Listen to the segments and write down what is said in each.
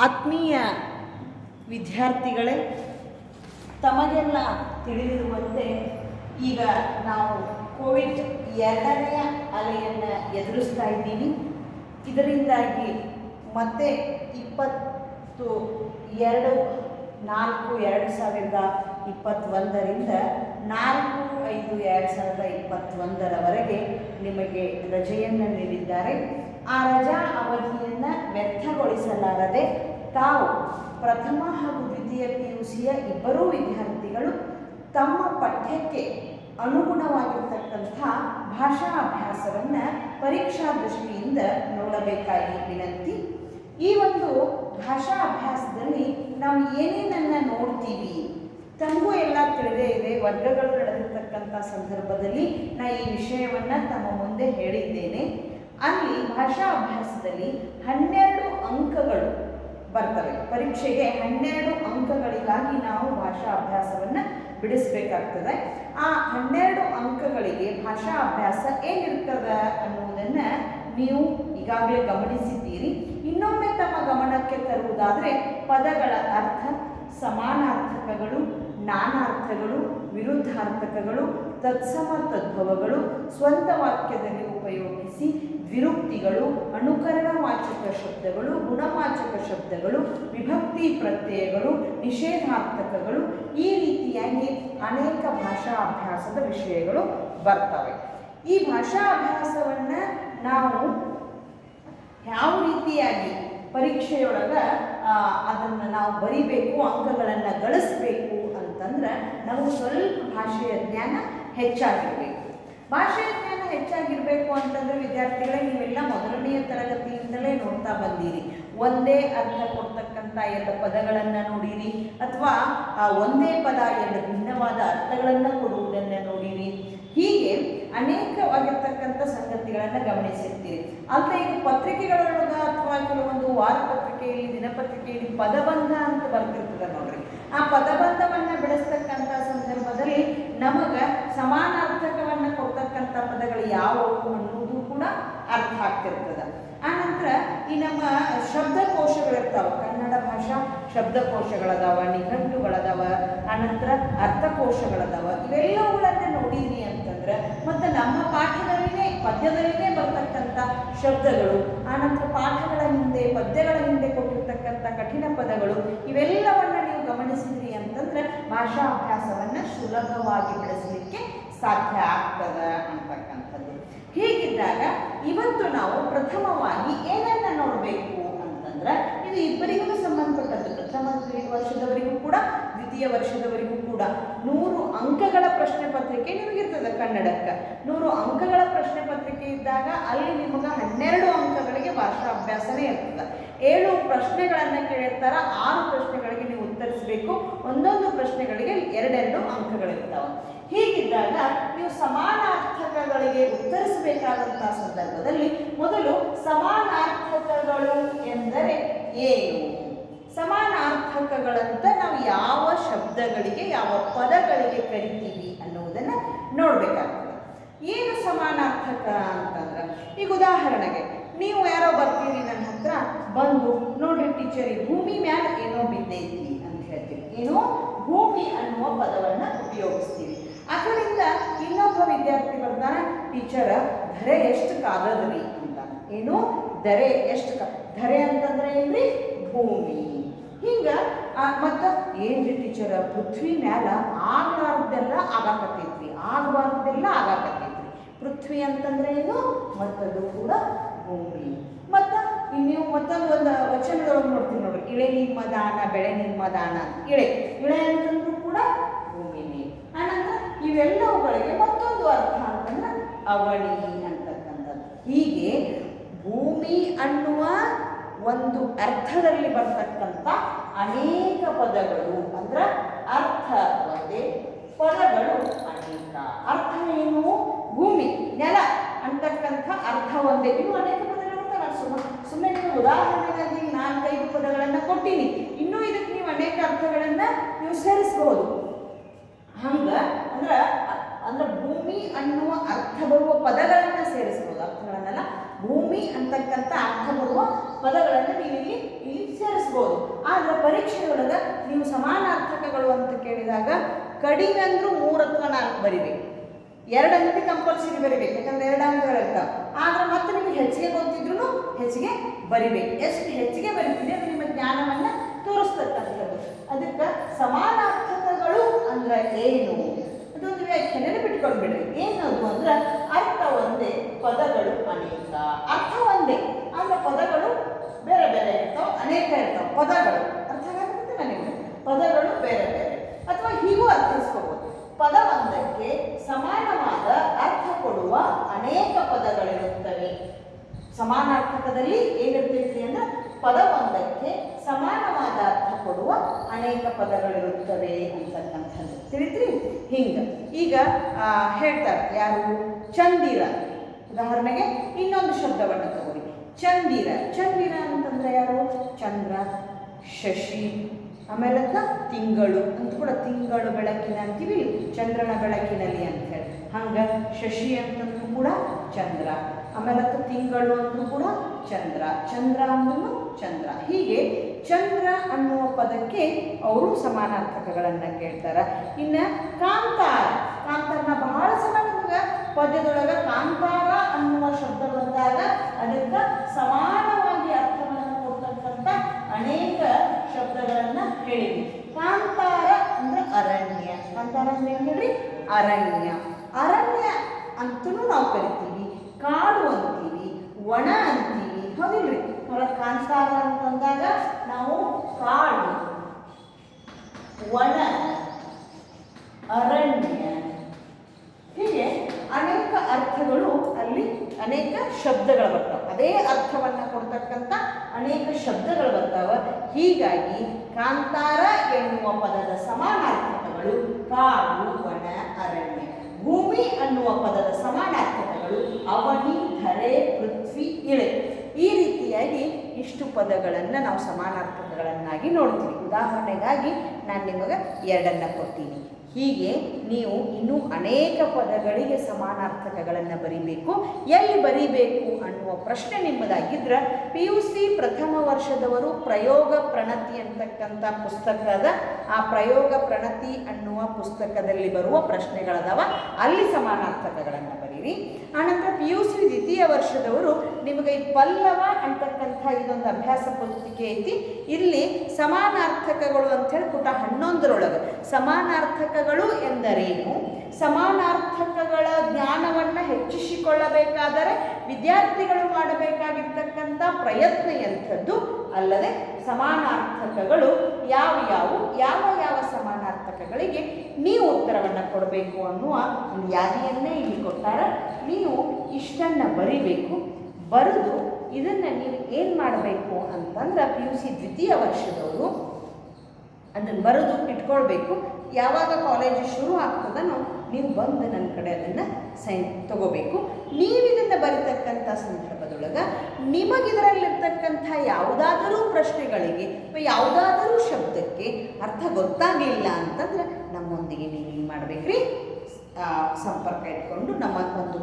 ಆತ್ಮೀಯ ವಿದ್ಯಾರ್ಥಿಗಳೇ, ತಮಗೆಲ್ಲ ತಿಳಿದಿರುವಂತೆ ಈಗ ನಾವು ಕೋವಿಡ್ 2ನೇ ಅಲೆಯನ್ನು ಎದುರಿಸ್ತಾ ಇದ್ದೀವಿ. ಇದರಿಂದಾಗಿ ಮತ್ತೆ 22/4/2021ರಿಂದ 4/5/2021ರವರೆಗೆ ನಿಮಗೆ ರಜೆಯನ್ನು ನೀಡಿದ್ದಾರೆ. ಆ ರಜಾ ಅವಧಿಯನ್ನು ವ್ಯರ್ಥಗೊಳಿಸಲಾರದೆ ತಾವು ಪ್ರಥಮ ಹಾಗೂ ದ್ವಿತೀಯ PUCಯ ಇಬ್ಬರೂ ವಿದ್ಯಾರ್ಥಿಗಳು ತಮ್ಮ ಪಠ್ಯಕ್ಕೆ ಅನುಗುಣವಾಗಿರ್ತಕ್ಕಂಥ ಭಾಷಾ ಅಭ್ಯಾಸವನ್ನು ಪರೀಕ್ಷಾ ದೃಷ್ಟಿಯಿಂದ ನೋಡಬೇಕಾಗಿ ವಿನಂತಿ. ಈ ಒಂದು ಭಾಷಾ ಅಭ್ಯಾಸದಲ್ಲಿ ನಾವು ಏನೇನನ್ನು ನೋಡ್ತೀವಿ ತಮಗೂ ಎಲ್ಲ ತಿಳಿದೇ ಇದೆ. ವರ್ಗಗಳು ನಡೆದಿರ್ತಕ್ಕಂಥ ಸಂದರ್ಭದಲ್ಲಿ ನಾನು ಈ ವಿಷಯವನ್ನು ತಮ್ಮ ಮುಂದೆ ಹೇಳಿದ್ದೇನೆ. ಅಲ್ಲಿ ಭಾಷಾ ಅಭ್ಯಾಸದಲ್ಲಿ 12 ಅಂಕಗಳು ಬರ್ತವೆ. ಪರೀಕ್ಷೆಗೆ 12 ಅಂಕಗಳಿಗಾಗಿ ನಾವು ಭಾಷಾ ಅಭ್ಯಾಸವನ್ನು ಬಿಡಿಸಬೇಕಾಗ್ತದೆ. ಆ 12 ಅಂಕಗಳಿಗೆ ಭಾಷಾ ಅಭ್ಯಾಸ ಏನಿರ್ತದೆ ಅನ್ನೋದನ್ನು ನೀವು ಈಗಾಗಲೇ ಗಮನಿಸಿದ್ದೀರಿ. ಇನ್ನೊಮ್ಮೆ ತಮ್ಮ ಗಮನಕ್ಕೆ ತರುವುದಾದರೆ ಪದಗಳ ಅರ್ಥ, ಸಮಾನಾರ್ಥಕಗಳು, ನಾನಾರ್ಥಗಳು, ವಿರುದ್ಧಾರ್ಥಕಗಳು, ತತ್ಸಮ ತದ್ಭವಗಳು, ಸ್ವಂತ ವಾಕ್ಯದಲ್ಲಿ ಉಪಯೋಗಿಸಿ, ದ್ವಿರುಕ್ತಿಗಳು, ಅನುಕರಣವಾಚಕ ಶಬ್ದಗಳು, ಗುಣವಾಚಕ ಶಬ್ದಗಳು, ವಿಭಕ್ತಿ ಪ್ರತ್ಯಯಗಳು, ನಿಷೇಧಾರ್ಥಕಗಳು, ಈ ರೀತಿಯಾಗಿ ಅನೇಕ ಭಾಷಾ ಅಭ್ಯಾಸದ ವಿಷಯಗಳು ಬರ್ತವೆ. ಈ ಭಾಷಾ ಅಭ್ಯಾಸವನ್ನು ನಾವು ಯಾವ ರೀತಿಯಾಗಿ ಪರೀಕ್ಷೆಯೊಳಗೆ ಅದನ್ನು ನಾವು ಬರಿಬೇಕು, ಅಂಕಗಳನ್ನು ಗಳಿಸಬೇಕು ಅಂತಂದ್ರೆ ನಾವು ಸ್ವಲ್ಪ ಭಾಷೆಯ ಜ್ಞಾನ ಹೆಚ್ಚಾಗಿರಬೇಕು. ಭಾಷೆಯ ಜ್ಞಾನ ಹೆಚ್ಚಾಗಿರಬೇಕು ಅಂತಂದರೆ ವಿದ್ಯಾರ್ಥಿಗಳೇ, ನೀವೆಲ್ಲ ಮೊದಲನೆಯ ತರಗತಿಯಿಂದಲೇ ನೋಡ್ತಾ ಬಂದೀರಿ. ಒಂದೇ ಅರ್ಥ ಕೊಡ್ತಕ್ಕಂಥ 2 ಪದಗಳನ್ನು ನೋಡಿರಿ, ಅಥವಾ ಒಂದೇ ಪದ 2 ಭಿನ್ನವಾದ ಅರ್ಥಗಳನ್ನು ಕೊಡುವುದನ್ನು ನೋಡಿರಿ. ಹೀಗೆ ಅನೇಕವಾಗಿರ್ತಕ್ಕಂಥ ಸಂಗತಿಗಳನ್ನು ಗಮನಿಸಿರ್ತೀರಿ. ಅಲ್ಲದೆ ಈಗ ಪತ್ರಿಕೆಗಳೊಳಗೆ ಅಥವಾ ಕೆಲವೊಂದು ವಾರಪತ್ರಿಕೆಯಲ್ಲಿ, ದಿನಪತ್ರಿಕೆಯಲ್ಲಿ ಪದಬಂಧ ಅಂತ ಬರ್ತಿರ್ತದೆ ನೋಡ್ರಿ. ಆ ಪದಬಂಧವನ್ನು ಬಿಡಿಸ್ತಕ್ಕಂಥ ಸಂದರ್ಭದಲ್ಲಿ ನಮಗೆ ಸಮಾನಾರ್ಥಕವನ್ನು ಕೊಡ್ತಕ್ಕಂಥ ಪದಗಳು ಯಾವುವು ಅನ್ನೋದು ಕೂಡ ಅರ್ಥ ಆಗ್ತಿರ್ತದೆ. ಆನಂತರ ಈ ನಮ್ಮ ಶಬ್ದಕೋಶಗಳಿರ್ತಾವೆ, ಕನ್ನಡ ಭಾಷಾ ಶಬ್ದಕೋಶಗಳದಾವ, ನಿಘಂಟುಗಳದಾವ, ಆನಂತರ ಅರ್ಥಕೋಶಗಳದಾವ. ಇವೆಲ್ಲವುಗಳನ್ನು ನೋಡಿದ್ರಿ ಅಂತಂದ್ರೆ ಮತ್ತು ನಮ್ಮ ಪಾಠದಲ್ಲಿನೇ ಪದ್ಯದಲ್ಲಿನೇ ಬರ್ತಕ್ಕಂಥ ಶಬ್ದಗಳು, ಆನಂತರ ಪಾಠಗಳ ಹಿಂದೆ ಪದ್ಯಗಳ ಹಿಂದೆ ಕೊಟ್ಟಿರ್ತಕ್ಕಂಥ ಕಠಿಣ ಪದಗಳು, ಇವೆಲ್ಲವನ್ನು ನೀವು ಗಮನಿಸಿದ್ರಿ ಅಂತಂದ್ರೆ ಭಾಷಾ ಅಭ್ಯಾಸವನ್ನು ಸುಲಭವಾಗಿ ಬೆಳೆಸಲಿಕ್ಕೆ ಸಾಧ್ಯ ಆಗ್ತದೆ ಅಂತಕ್ಕಂಥದ್ದು. ಹೀಗಿದ್ದಾಗ ಇವತ್ತು ನಾವು ಪ್ರಥಮವಾಗಿ ಏನನ್ನ ನೋಡಬೇಕು ಅಂತಂದ್ರೆ, ಇದು ಇಬ್ಬರಿಗೂ ಸಂಬಂಧಪಟ್ಟದ್ದು. ಪ್ರಥಮ ವರ್ಷದವರಿಗೂ ಕೂಡ ದ್ವಿತೀಯ ವರ್ಷದವರಿಗೂ ಕೂಡ 100 ಅಂಕಗಳ ಪ್ರಶ್ನೆ ಪತ್ರಿಕೆ ನಿಮಗಿರ್ತದೆ. ಕನ್ನಡಕ್ಕೆ 100 ಅಂಕಗಳ ಪ್ರಶ್ನೆ ಪತ್ರಿಕೆ ಇದ್ದಾಗ ಅಲ್ಲಿ ನಿಮಗೆ 12 ಅಂಕಗಳಿಗೆ ಭಾಷಾ ಅಭ್ಯಾಸನೇ ಇರ್ತದೆ. 7 ಪ್ರಶ್ನೆಗಳನ್ನು ಕೇಳಿರ್ತಾರೆ. 6 ಪ್ರಶ್ನೆಗಳಿಗೆ ನೀವು ಉತ್ತರಿಸಬೇಕು. ಒಂದೊಂದು ಪ್ರಶ್ನೆಗಳಿಗೆ 2 ಅಂಕಗಳಿರ್ತಾವೆ. ಹೀಗಿದ್ದಾಗ ನೀವು ಸಮಾನಾರ್ಥಕಗಳಿಗೆ ಉತ್ತರಿಸಬೇಕಾದಂಥ ಸಂದರ್ಭದಲ್ಲಿ ಮೊದಲು ಸಮಾನಾರ್ಥಕಗಳು ಎಂದರೆ ಏನು, ಸಮಾನಾರ್ಥಕಗಳಂತ ನಾವು ಯಾವ ಶಬ್ದಗಳಿಗೆ, ಯಾವ ಪದಗಳಿಗೆ ಕರಿತೀವಿ ಅನ್ನುವುದನ್ನು ನೋಡಬೇಕಾಗ್ತದೆ. ಏನು ಸಮಾನಾರ್ಥಕ ಅಂತಂದ್ರೆ, ಈಗ ಉದಾಹರಣೆಗೆ ನೀವು ಯಾರೋ ಬರ್ತೀರಿ ನನ್ನ ಹತ್ರ ಬಂದು, ನೋಡ್ರಿ ಟೀಚರ್, ಈ ಭೂಮಿ ಮ್ಯಾಲ ಏನೋ ಬಿದ್ದೈತಿ ಅಂತ ಹೇಳ್ತೀವಿ. ಏನೋ ಭೂಮಿ ಅನ್ನುವ ಪದವನ್ನು ಉಪಯೋಗಿಸ್ತೀವಿ. ಅದರಿಂದ ಇನ್ನೊಬ್ಬ ವಿದ್ಯಾರ್ಥಿ ಬರ್ತಾನೆ, ಟೀಚರ್ ಧರೆ ಎಷ್ಟು ಕಾದದ್ರಿ ಅಂತ. ಏನು ಧರೆ ಎಷ್ಟು ಧರೆ ಅಂತಂದ್ರೆ ಏನ್ರಿ, ಭೂಮಿ. ಹಿಂಗ ಮತ್ತು ಏನ್ರಿ ಟೀಚರ್, ಪೃಥ್ವಿ ಮ್ಯಾಲ ಆಗಲಾರ್ದೆಲ್ಲ ಆಗಾಕತ್ತೈತ್ರಿ, ಆಗಬಾರ್ದೆಲ್ಲ ಆಗಾಕತ್ತೈತ್ರಿ. ಪೃಥ್ವಿ ಅಂತಂದ್ರೆ ಏನು, ಮತ್ತದು ಕೂಡ ಭೂಮಿ. ಮತ್ತು ನೀವು ಮತ್ತೊಂದು ವಚನದೊಳಗೆ ನೋಡ್ತೀವಿ ನೋಡ್ರಿ, ಇಳೆ ನಿಮ್ಮ ದಾನ ಬೆಳೆ ನಿಮ್ಮ ದಾನ. ಇಳೆ ಅಂತಂದ್ರೂ ಕೂಡ ಭೂಮಿನೇ. ಆನಂತರ ಇವೆಲ್ಲವುಗಳಿಗೆ ಮತ್ತೊಂದು ಅರ್ಥ ಅಂತಂದ್ರೆ ಅವಳಿ ಅಂತಕ್ಕಂಥದ್ದು. ಹೀಗೆ ಭೂಮಿ ಅನ್ನುವ ಒಂದು ಅರ್ಥದಲ್ಲಿ ಬರ್ತಕ್ಕಂಥ ಅನೇಕ ಪದಗಳು, ಅಂದ್ರೆ ಅರ್ಥ ಒಂದೇ, ಪದಗಳು ಅನೇಕ. ಅರ್ಥ ಏನು, ಭೂಮಿ ನೆಲ ಅಂತಕ್ಕಂಥ ಅರ್ಥ ಒಂದೇ. ಇನ್ನು ಅನೇಕ ಪದಗಳು ಇರ್ತವೆ. ಸುಮ್ಮನೆ ನೀವು ಉದಾಹರಣೆಗಾಗಿ 4-5 ಪದಗಳನ್ನು ಕೊಟ್ಟಿನಿ. ಇನ್ನೂ ಇದಕ್ಕೆ ನೀವು ಅನೇಕ ಅರ್ಥಗಳನ್ನು ನೀವು ಸೇರಿಸಬಹುದು. ಹಂಗ ಅಂದ್ರೆ ಭೂಮಿ ಅನ್ನುವ ಅರ್ಥ ಬರುವ ಪದಗಳನ್ನು ಸೇರಿಸಬಹುದು. ಅರ್ಥಗಳನ್ನೆಲ್ಲ ಭೂಮಿ ಅಂತಕ್ಕಂಥ ಅರ್ಥ ಬರುವ ಪದಗಳನ್ನು ನೀವು ಇಲ್ಲಿ ಸೇರಿಸಬಹುದು. ಪರೀಕ್ಷೆಯೊಳಗೆ ನೀವು ಸಮಾನಾರ್ಥಕಗಳು ಅಂತ ಕೇಳಿದಾಗ ಕಡಿಮೆ ಅಂದರೂ 3 ಅಥವಾ 4 ಬರಿಬೇಕು. 2 ಅಂಕ ಕಂಪಲ್ಸರಿ ಬರಿಬೇಕು, ಯಾಕಂದ್ರೆ 2 ಅಂಕಗಳು ಇರ್ತಾವೆ. ಆದ್ರೆ ಮತ್ತೆ ನಿಮಗೆ ಹೆಚ್ಚಿಗೆ ಗೊತ್ತಿದ್ರು ಹೆಚ್ಚಿಗೆ ಬರಿಬೇಕು. ಎಷ್ಟು ಹೆಚ್ಚಿಗೆ ಬರಿತೀರಿ ಅದು ನಿಮ್ಮ ಜ್ಞಾನವನ್ನು ತೋರಿಸ್ತಕ್ಕಂಥದ್ದು. ಅದಕ್ಕೆ ಸಮಾನಾರ್ಥಕಗಳು ಅಂದ್ರೆ ಏನು ಅದೊಂದು ವ್ಯಾಖ್ಯಾನ ಬಿಟ್ಕೊಂಡು ಬಿಡ್ರಿ. ಏನದು ಅಂದ್ರೆ ಅರ್ಥ ಒಂದೇ, ಪದಗಳು ಅನೇಕ. ಅರ್ಥ ಒಂದೇ ಅಂದ್ರೆ ಪದಗಳು ಬೇರೆ ಬೇರೆ ಇರ್ತಾವೆ, ಅನೇಕ ಇರ್ತಾವೆ. ಪದಗಳು ಅರ್ಥ ಆಗುತ್ತೆ ನನಗೆ, ಪದಗಳು ಬೇರೆ ಬೇರೆ. ಅಥವಾ ಹೀಗೂ ಅರ್ಥಿಸ್ಕೋಬಹುದು, ಪದ ಒಂದಕ್ಕೆ ಸಮಾನವಾದ ಅರ್ಥ ಕೊಡುವ ಅನೇಕ ಪದಗಳಿರುತ್ತವೆ. ಸಮಾನಾರ್ಥಕದಲ್ಲಿ ಏನಿರ್ತೈತಿ ಅಂದ್ರೆ ಪದ ಒಂದಕ್ಕೆ ಸಮಾನವಾದ ಅರ್ಥ ಕೊಡುವ ಅನೇಕ ಪದಗಳಿರುತ್ತವೆ ಅಂತಕ್ಕಂಥದ್ದು ತಿಳಿತ್ರಿ. ಹಿಂಗೆ ಈಗ ಹೇಳ್ತಾರೆ ಯಾರು, ಚಂದಿರ. ಉದಾಹರಣೆಗೆ ಇನ್ನೊಂದು ಶಬ್ದವನ್ನು ತಗೊಳ್ಳಿ, ಚಂದಿರ. ಚಂದಿರ ಅಂತಂದ್ರೆ ಯಾರು, ಚಂದ್ರ, ಶಶಿ, ಆಮೇಲೆ ತಿಂಗಳು ಅಂತ ಕೂಡ, ತಿಂಗಳು ಬೆಳಕಿನ ಅಂತೀವಿ, ಚಂದ್ರನ ಬೆಳಕಿನಲ್ಲಿ ಅಂತ ಹೇಳಿ. ಹಂಗೆ ಶಶಿ ಅಂತಂದ್ರೂ ಕೂಡ ಚಂದ್ರ, ಆಮೇಲೆ ತಿಂಗಳು ಅಂದ್ರೂ ಕೂಡ ಚಂದ್ರ, ಚಂದ್ರ ಅಂದ್ರೂ ಚಂದ್ರ. ಹೀಗೆ ಚಂದ್ರ ಅನ್ನುವ ಪದಕ್ಕೆ ಅವರು ಸಮಾನಾರ್ಥಕಗಳನ್ನು ಕೇಳ್ತಾರೆ. ಇನ್ನು ಕಾಂತಾರ. ಕಾಂತಾರನ ಬಹಳ ಸಲ ನಮಗೆ ಪದ್ಯದೊಳಗೆ ಕಾಂತಾರ ಅನ್ನುವ ಶಬ್ದ ಬಂದಾಗ ಅದಕ್ಕೆ ಸಮಾನವಾಗಿ ಅರ್ಥವನ್ನು ಕೊಡ್ತಕ್ಕಂಥ ಅನೇಕ ಶಬ್ದಗಳನ್ನು ಹೇಳಿದ್ವಿ. ಕಾಂತಾರ ಅಂದ್ರೆ ಅರಣ್ಯ. ಕಾಂತಾರ ಅಂದ್ರೆ ಏನು ಹೇಳ್ರಿ, ಅರಣ್ಯ. ಅರಣ್ಯ ಅಂತೂ ನಾವು ಕರಿತೀವಿ, ಕಾಡು ಅಂತೀವಿ, ಒಣ ಅಂತೀವಿ, ಹೌದಿಲ್ರಿ. ಹೊರಗೆ ಕಾಂತಾರ ಅಂತಂದಾಗ ನಾವು ಕಾಡು, ಒಣ, ಅರಣ್ಯ, ಹೀಗೆ ಅನೇಕ ಅರ್ಥಗಳು ಅಲ್ಲಿ ಅನೇಕ ಶಬ್ದಗಳು ಬರ್ತಾವೆ. ಅದೇ ಅರ್ಥವನ್ನು ಕೊಡ್ತಕ್ಕಂಥ ಅನೇಕ ಶಬ್ದಗಳು ಬರ್ತಾವೆ. ಹೀಗಾಗಿ ಕಾಂತಾರ ಎನ್ನುವ ಪದದ ಸಮಾನಾರ್ಥಕಗಳು ಕಾಡು, ಒಣ, ಅರಣ್ಯ. ಭೂಮಿ ಅನ್ನುವ ಪದದ ಸಮಾನಾರ್ಥಕಗಳು ಅವನಿ, ಧರೆ, ಪೃಥ್ವಿ, ಇಳೆ. ಈ ರೀತಿಯಾಗಿ ಇಷ್ಟು ಪದಗಳನ್ನು ನಾವು ಸಮಾನಾರ್ಥಕಗಳನ್ನಾಗಿ ನೋಡ್ತೀವಿ. ಉದಾಹರಣೆಗಾಗಿ ನಾನು ನಿಮಗೆ 2 ಕೊಡ್ತೀನಿ. ಹೀಗೆ ನೀವು ಇನ್ನೂ ಅನೇಕ ಪದಗಳಿಗೆ ಸಮಾನಾರ್ಥಕಗಳನ್ನು ಬರೀಬೇಕು. ಎಲ್ಲಿ ಬರೀಬೇಕು ಅನ್ನುವ ಪ್ರಶ್ನೆ ನಿಮ್ಮದಾಗಿದ್ರೆ PUC ಪ್ರಥಮ ವರ್ಷದವರು ಪ್ರಯೋಗ ಪ್ರಣತಿ ಅಂತಕ್ಕಂಥ ಪುಸ್ತಕದ ಆ ಪ್ರಯೋಗ ಪ್ರಣತಿ ಅನ್ನುವ ಪುಸ್ತಕದಲ್ಲಿ ಬರುವ ಪ್ರಶ್ನೆಗಳದಾವ, ಅಲ್ಲಿ ಸಮಾನಾರ್ಥಕಗಳನ್ನು ಬರೀರಿ. ಆನಂತರ PUC ದ್ವಿತೀಯ ವರ್ಷದವರು ನಿಮಗೆ ಈ ಪಲ್ಲವ ಅಂತಕ್ಕಂಥ ಇದೊಂದು ಅಭ್ಯಾಸ ಪುಸ್ತಿಕೆ ಐತಿ. ಇಲ್ಲಿ ಸಮಾನಾರ್ಥಕಗಳು ಅಂಥೇಳಿ ಪುಟ 11ರೊಳಗೆ ಸಮಾನಾರ್ಥಕಗಳು ಎಂದರೇನು, ಸಮಾನಾರ್ಥಕಗಳ ಜ್ಞಾನವನ್ನು ಹೆಚ್ಚಿಸಿಕೊಳ್ಳಬೇಕಾದರೆ ವಿದ್ಯಾರ್ಥಿಗಳು ಮಾಡಬೇಕಾಗಿರ್ತಕ್ಕಂಥ ಪ್ರಯತ್ನ ಎಂಥದ್ದು, ಅಲ್ಲದೆ ಸಮಾನಾರ್ಥಕಗಳು ಯಾವ ಸಮಾನಾರ್ಥಕಗಳಿಗೆ ನೀವು ಉತ್ತರವನ್ನು ಕೊಡಬೇಕು ಅನ್ನುವ ಒಂದು ಯಾದಿಯನ್ನೇ ಇಲ್ಲಿ ಕೊಟ್ಟಾರ. ನೀವು ಇಷ್ಟನ್ನು ಬರಿಬೇಕು. ಬರೆದು ಇದನ್ನು ನೀವು ಏನು ಮಾಡಬೇಕು ಅಂತಂದ್ರೆ PUC ದ್ವಿತೀಯ ವರ್ಷದವರು ಅದನ್ನು ಬರೆದು ಇಟ್ಕೊಳ್ಬೇಕು. ಯಾವಾಗ ಕಾಲೇಜು ಶುರು ಆಗ್ತದನೋ ನೀವು ಬಂದು ನನ್ನ ಕಡೆ ಅದನ್ನು ಸೈನ್ ತಗೋಬೇಕು. ನೀವು ಇದನ್ನು ಬರೀತಕ್ಕಂಥ ಸಂದರ್ಭದೊಳಗೆ ನಿಮಗಿದರಲ್ಲಿರ್ತಕ್ಕಂಥ ಯಾವುದಾದರೂ ಪ್ರಶ್ನೆಗಳಿಗೆ ಯಾವುದಾದರೂ ಶಬ್ದಕ್ಕೆ ಅರ್ಥ ಗೊತ್ತಾಗಲಿಲ್ಲ ಅಂತಂದ್ರೆ ನಮ್ಮೊಂದಿಗೆ ನೀವು ಏನು ಮಾಡಬೇಕ್ರಿ, ಸಂಪರ್ಕ ಇಟ್ಕೊಂಡು ನಮ್ಮ ಒಂದು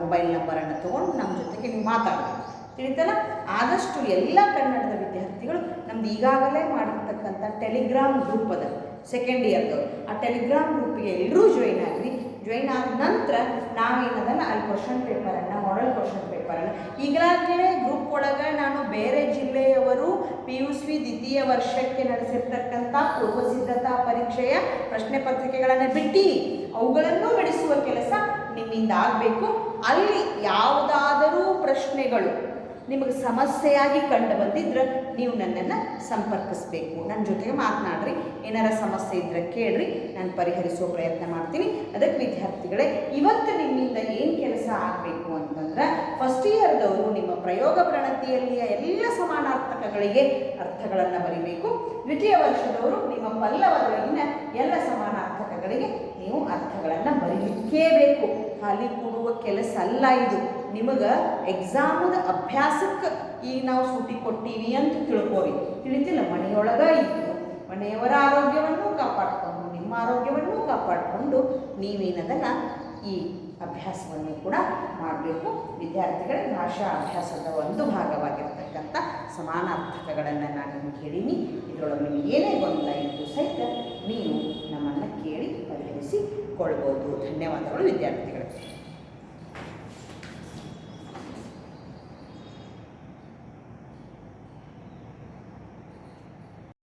ಮೊಬೈಲ್ ನಂಬರನ್ನು ತೊಗೊಂಡು ನಮ್ಮ ಜೊತೆಗೆ ನೀವು ಮಾತಾಡಬೇಕು. ತಿಳಿತಲ್ಲ. ಆದಷ್ಟು ಎಲ್ಲ ಕನ್ನಡದ ವಿದ್ಯಾರ್ಥಿಗಳು ನಮ್ದು ಈಗಾಗಲೇ ಮಾಡಿರ್ತಕ್ಕಂಥ ಟೆಲಿಗ್ರಾಮ್ ಗ್ರೂಪ್ ಅದ ಸೆಕೆಂಡ್ ಇಯರ್ದವರು, ಆ ಟೆಲಿಗ್ರಾಮ್ ಗ್ರೂಪಿಗೆ ಎಲ್ಲರೂ ಜಾಯಿನ್ ಆಗಿರಿ. ಜಾಯಿನ್ ಆದ ನಂತರ ನಾವೇನದಲ್ಲ ಅಲ್ಲಿ ಕ್ವಶನ್ ಪೇಪರನ್ನು, ಮಾಡೆಲ್ ಕ್ವಶನ್ ಪೇಪರನ್ನು ಈಗಾಗಲೇ ಗ್ರೂಪ್ ಒಳಗೆ ನಾನು ಬೇರೆ ಜಿಲ್ಲೆಯವರು PUC ದ್ವಿತೀಯ ವರ್ಷಕ್ಕೆ ನಡೆಸಿರ್ತಕ್ಕಂಥ ಪೂರ್ವ ಸಿದ್ಧತಾ ಪರೀಕ್ಷೆಯ ಪ್ರಶ್ನೆ ಪತ್ರಿಕೆಗಳನ್ನು ಬಿಟ್ಟು ಅವುಗಳನ್ನು ಬಿಡಿಸುವ ಕೆಲಸ ನಿಮ್ಮಿಂದ ಆಗಬೇಕು. ಅಲ್ಲಿ ಯಾವುದಾದರೂ ಪ್ರಶ್ನೆಗಳು ನಿಮಗೆ ಸಮಸ್ಯೆಯಾಗಿ ಕಂಡು ಬಂದಿದ್ರೆ ನೀವು ನನ್ನನ್ನು ಸಂಪರ್ಕಿಸಬೇಕು, ನನ್ನ ಜೊತೆಗೆ ಮಾತನಾಡ್ರಿ. ಏನಾರ ಸಮಸ್ಯೆ ಇದ್ದರೆ ಕೇಳ್ರಿ, ನಾನು ಪರಿಹರಿಸುವ ಪ್ರಯತ್ನ ಮಾಡ್ತೀನಿ. ಅದಕ್ಕೆ ವಿದ್ಯಾರ್ಥಿಗಳೇ, ಇವತ್ತು ನಿಮ್ಮಿಂದ ಏನು ಕೆಲಸ ಆಗಬೇಕು ಅಂತಂದ್ರೆ ಫಸ್ಟ್ ಇಯರ್ದವರು ನಿಮ್ಮ ಪ್ರಯೋಗ ಪ್ರಣತಿಯಲ್ಲಿಯ ಎಲ್ಲ ಸಮಾನಾರ್ಥಕಗಳಿಗೆ ಅರ್ಥಗಳನ್ನು ಬರೀಬೇಕು. ದ್ವಿತೀಯ ವರ್ಷದವರು ನಿಮ್ಮ ಪಲ್ಲವದೊಳಗಿನ ಎಲ್ಲ ಸಮಾನಾರ್ಥಕಗಳಿಗೆ ನೀವು ಅರ್ಥಗಳನ್ನು ಬರೀಲಿಕ್ಕೇ ಬೇಕು. ಖಾಲಿ ಕೊಡುವ ಕೆಲಸ ಅಲ್ಲ ಇದು. ನಿಮಗೆ ಎಕ್ಸಾಮದ ಅಭ್ಯಾಸಕ್ಕೆ ಈಗ ನಾವು ಸೂಟಿ ಕೊಟ್ಟಿವಿ ಅಂತ ತಿಳ್ಕೋರಿ. ತಿಳಿತಿಲ್ಲ, ಮನೆಯೊಳಗೆ ಇದ್ದು ಮನೆಯವರ ಆರೋಗ್ಯವನ್ನು ಕಾಪಾಡಿಕೊಂಡು ನಿಮ್ಮ ಆರೋಗ್ಯವನ್ನು ಕಾಪಾಡಿಕೊಂಡು ನೀವೇನದನ್ನು ಈ ಅಭ್ಯಾಸವನ್ನು ಕೂಡ ಮಾಡಬೇಕು. ವಿದ್ಯಾರ್ಥಿಗಳೇ, ಭಾಷಾ ಅಭ್ಯಾಸದ ಒಂದು ಭಾಗವಾಗಿರ್ತಕ್ಕಂಥ ಸಮಾನಾರ್ಥಕಗಳನ್ನು ನಾನು ನಿಮಗೆ ಹೇಳೀನಿ. ಇದರೊಳಗೆ ನಿಮಗೆ ಏನೇ ಗೊಂದಲ ಇದ್ದು ಸಹಿತ ನೀವು ನಮ್ಮನ್ನು ಕೇಳಿ ಪರಿಹರಿಸಿಕೊಳ್ಬೋದು. ಧನ್ಯವಾದಗಳು ವಿದ್ಯಾರ್ಥಿಗಳೇ.